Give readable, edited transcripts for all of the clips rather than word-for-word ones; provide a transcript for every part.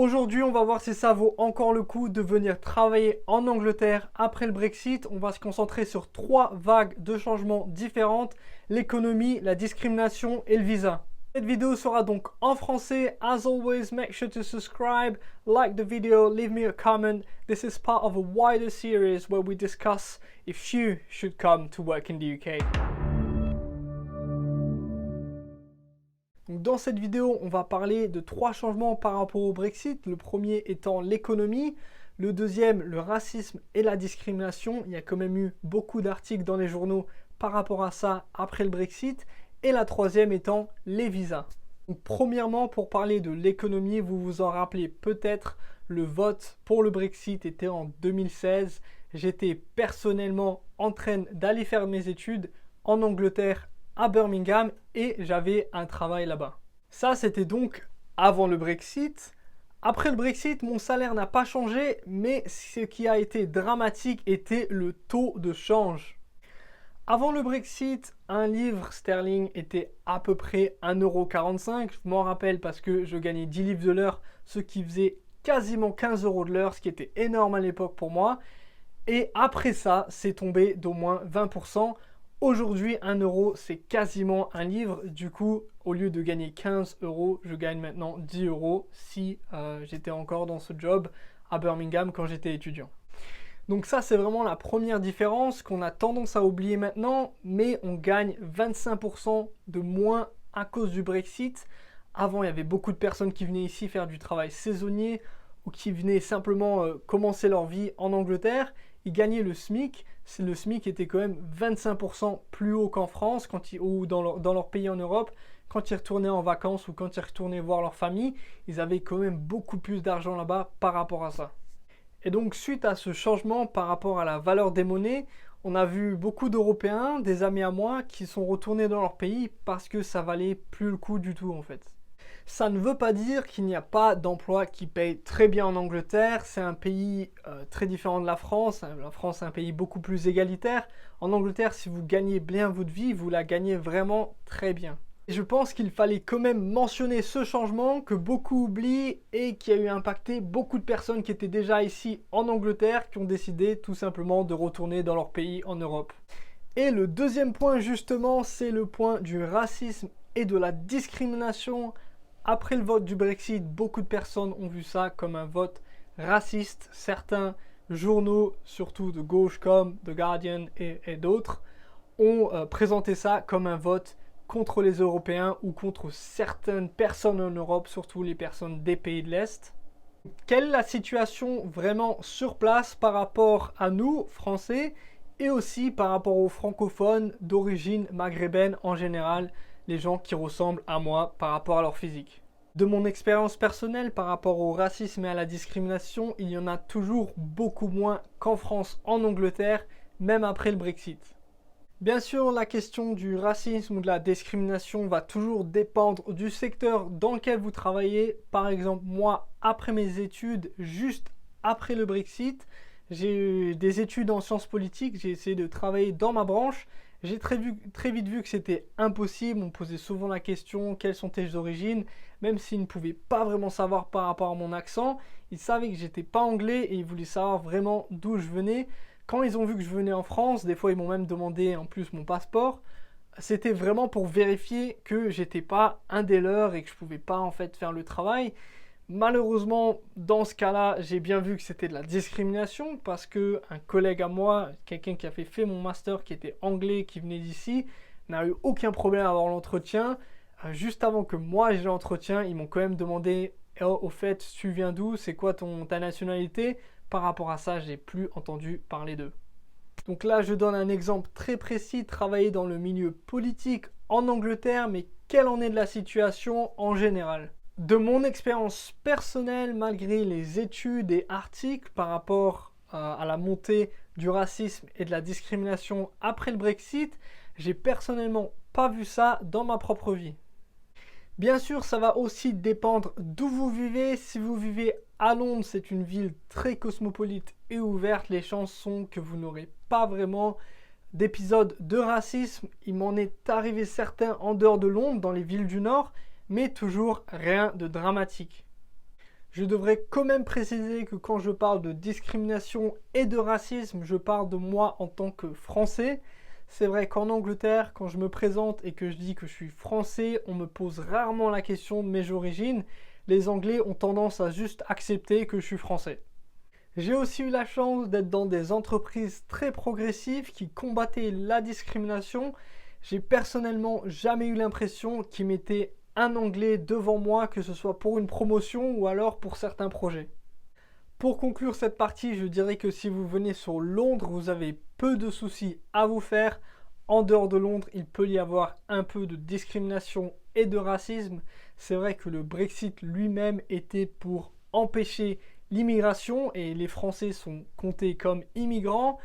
Aujourd'hui, on va voir si ça vaut encore le coup de venir travailler en Angleterre après le Brexit. On va se concentrer sur 3 vagues de changements différentes, l'économie, la discrimination et le visa. Cette vidéo sera donc en français. As always, make sure to subscribe, like the video, leave me a comment. This is part of a wider series where we discuss if you should come to work in the UK. Donc dans cette vidéo, on va parler de 3 changements par rapport au Brexit. Le premier étant l'économie, le deuxième, le racisme et la discrimination. Il y a quand même eu beaucoup d'articles dans les journaux par rapport à ça après le Brexit. Et la troisième étant les visas. Donc, premièrement, pour parler de l'économie, vous vous en rappelez peut-être, le vote pour le Brexit était en 2016. J'étais personnellement en train d'aller faire mes études en Angleterre, à Birmingham, et j'avais un travail là-bas. Ça, c'était donc avant le Brexit. Après le Brexit, mon salaire n'a pas changé, mais ce qui a été dramatique était le taux de change. Avant le Brexit, un livre sterling était à peu près 1,45 €. Je m'en rappelle parce que je gagnais 10 livres de l'heure, ce qui faisait quasiment 15 € de l'heure, ce qui était énorme à l'époque pour moi. Et après ça, c'est tombé d'au moins 20%. Aujourd'hui, 1 €, c'est quasiment un livre. Du coup, au lieu de gagner 15 €, je gagne maintenant 10 € si j'étais encore dans ce job à Birmingham quand j'étais étudiant. Donc ça, c'est vraiment la première différence qu'on a tendance à oublier maintenant, mais on gagne 25% de moins à cause du Brexit. Avant, il y avait beaucoup de personnes qui venaient ici faire du travail saisonnier ou qui venaient simplement commencer leur vie en Angleterre. Ils gagnaient le SMIC. Le SMIC était quand même 25% plus haut qu'en France ou dans leur pays en Europe. Quand ils retournaient en vacances ou quand ils retournaient voir leur famille, ils avaient quand même beaucoup plus d'argent là-bas par rapport à ça. Et donc, suite à ce changement par rapport à la valeur des monnaies, on a vu beaucoup d'Européens, des amis à moi, qui sont retournés dans leur pays parce que ça valait plus le coup du tout en fait. Ça ne veut pas dire qu'il n'y a pas d'emploi qui paye très bien en Angleterre. C'est un pays très différent de la France. La France est un pays beaucoup plus égalitaire. En Angleterre, si vous gagnez bien votre vie, vous la gagnez vraiment très bien. Et je pense qu'il fallait quand même mentionner ce changement que beaucoup oublient et qui a eu impacté beaucoup de personnes qui étaient déjà ici en Angleterre, qui ont décidé tout simplement de retourner dans leur pays en Europe. Et le deuxième point justement, c'est le point du racisme et de la discrimination. Après le vote du Brexit, beaucoup de personnes ont vu ça comme un vote raciste. Certains journaux, surtout de gauche comme The Guardian et d'autres, ont présenté ça comme un vote contre les Européens ou contre certaines personnes en Europe, surtout les personnes des pays de l'Est. Quelle est la situation vraiment sur place par rapport à nous, Français, et aussi par rapport aux francophones d'origine maghrébine en général, les gens qui ressemblent à moi par rapport à leur physique? De mon expérience personnelle par rapport au racisme et à la discrimination, il y en a toujours beaucoup moins qu'en France, en Angleterre, même après le Brexit. Bien sûr, la question du racisme ou de la discrimination va toujours dépendre du secteur dans lequel vous travaillez. Par exemple, moi, après mes études, juste après le Brexit, j'ai eu des études en sciences politiques, j'ai essayé de travailler dans ma branche. J'ai très vite vu que c'était impossible. On me posait souvent la question, quelles sont tes origines? Même s'ils ne pouvaient pas vraiment savoir par rapport à mon accent, ils savaient que j'étais pas anglais et ils voulaient savoir vraiment d'où je venais. Quand ils ont vu que je venais en France, des fois ils m'ont même demandé en plus mon passeport. C'était vraiment pour vérifier que j'étais pas un des leurs et que je pouvais pas en fait faire le travail. Malheureusement, dans ce cas-là, j'ai bien vu que c'était de la discrimination parce que un collègue à moi, quelqu'un qui avait fait mon master, qui était anglais, qui venait d'ici, n'a eu aucun problème à avoir l'entretien. Juste avant que moi j'ai l'entretien, ils m'ont quand même demandé oh, au fait, tu viens d'où? C'est quoi ta nationalité? Par rapport à ça, j'ai plus entendu parler d'eux. Donc là, je donne un exemple très précis, travailler dans le milieu politique en Angleterre, mais quelle en est de la situation en général? De mon expérience personnelle, malgré les études et articles par rapport à la montée du racisme et de la discrimination après le Brexit, j'ai personnellement pas vu ça dans ma propre vie. Bien sûr, ça va aussi dépendre d'où vous vivez. Si vous vivez à Londres, c'est une ville très cosmopolite et ouverte. Les chances sont que vous n'aurez pas vraiment d'épisodes de racisme. Il m'en est arrivé certains en dehors de Londres, dans les villes du Nord, mais toujours rien de dramatique. Je devrais quand même préciser que quand je parle de discrimination et de racisme, je parle de moi en tant que Français. C'est vrai qu'en Angleterre, quand je me présente et que je dis que je suis français, on me pose rarement la question de mes origines. Les Anglais ont tendance à juste accepter que je suis français. J'ai aussi eu la chance d'être dans des entreprises très progressives qui combattaient la discrimination. J'ai personnellement jamais eu l'impression qu'ils mettaient un Anglais devant moi, que ce soit pour une promotion ou alors pour certains projets. Pour conclure cette partie, je dirais que si vous venez sur Londres, vous avez peu de soucis à vous faire. En dehors de Londres, il peut y avoir un peu de discrimination et de racisme. C'est vrai que le Brexit lui-même était pour empêcher l'immigration et les Français sont comptés comme immigrants.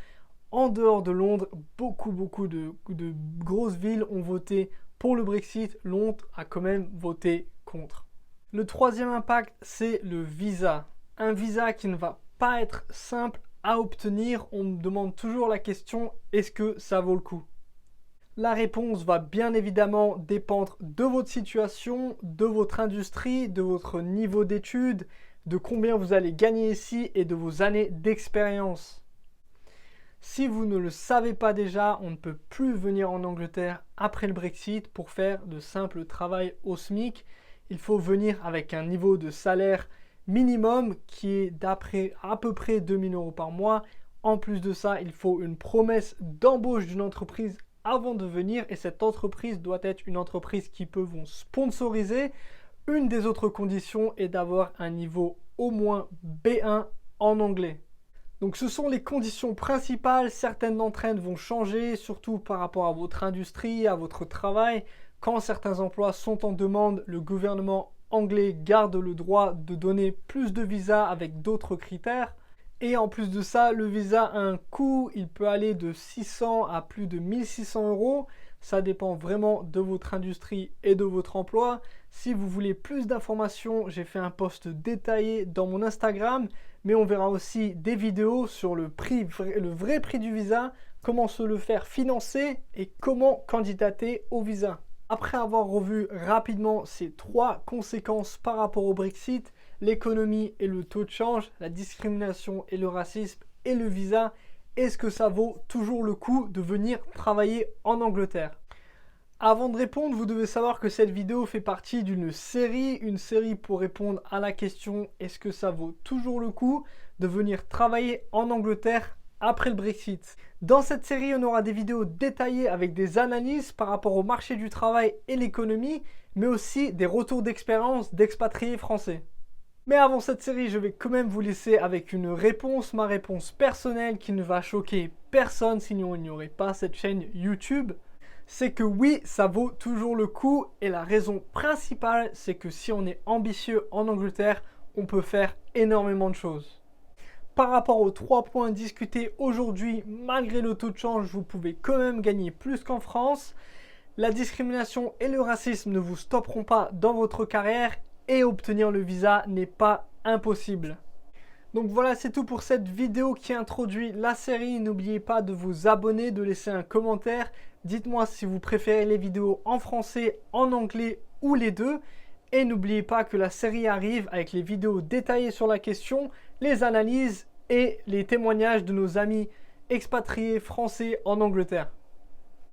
En dehors de Londres, beaucoup de grosses villes ont voté pour le Brexit. Londres a quand même voté contre. Le troisième impact, c'est le visa. Un visa qui ne va pas être simple à obtenir. On me demande toujours la question, est-ce que ça vaut le coup? La réponse va bien évidemment dépendre de votre situation, de votre industrie, de votre niveau d'études, de combien vous allez gagner ici et de vos années d'expérience. Si vous ne le savez pas déjà, on ne peut plus venir en Angleterre après le Brexit pour faire de simples travail au SMIC. Il faut venir avec un niveau de salaire minimum qui est d'après à peu près 2 000 € par mois. En plus de ça, il faut une promesse d'embauche d'une entreprise avant de venir et cette entreprise doit être une entreprise qui peut vous sponsoriser. Une des autres conditions est d'avoir un niveau au moins B1 en anglais. Donc ce sont les conditions principales, certaines d'entre elles vont changer, surtout par rapport à votre industrie, à votre travail. Quand certains emplois sont en demande, le gouvernement anglais garde le droit de donner plus de visas avec d'autres critères. Et en plus de ça, le visa a un coût, il peut aller de 600 à plus de 1600 €. Ça dépend vraiment de votre industrie et de votre emploi. Si vous voulez plus d'informations, j'ai fait un post détaillé dans mon Instagram, mais on verra aussi des vidéos sur le vrai prix du visa, comment se le faire financer et comment candidater au visa. Après avoir revu rapidement ces 3 conséquences par rapport au Brexit, l'économie et le taux de change, la discrimination et le racisme et le visa, est-ce que ça vaut toujours le coup de venir travailler en Angleterre? Avant de répondre, vous devez savoir que cette vidéo fait partie d'une série pour répondre à la question est-ce que ça vaut toujours le coup de venir travailler en Angleterre après le Brexit. Dans cette série, on aura des vidéos détaillées avec des analyses par rapport au marché du travail et l'économie, mais aussi des retours d'expérience d'expatriés français. Mais avant cette série, je vais quand même vous laisser avec une réponse, ma réponse personnelle qui ne va choquer personne, sinon il n'y aurait pas cette chaîne YouTube. C'est que oui, ça vaut toujours le coup et la raison principale, c'est que si on est ambitieux en Angleterre, on peut faire énormément de choses. Par rapport aux 3 points discutés aujourd'hui, malgré le taux de change, vous pouvez quand même gagner plus qu'en France. La discrimination et le racisme ne vous stopperont pas dans votre carrière et obtenir le visa n'est pas impossible. Donc voilà, c'est tout pour cette vidéo qui introduit la série. N'oubliez pas de vous abonner, de laisser un commentaire. Dites-moi si vous préférez les vidéos en français, en anglais ou les deux. Et n'oubliez pas que la série arrive avec les vidéos détaillées sur la question, les analyses et les témoignages de nos amis expatriés français en Angleterre.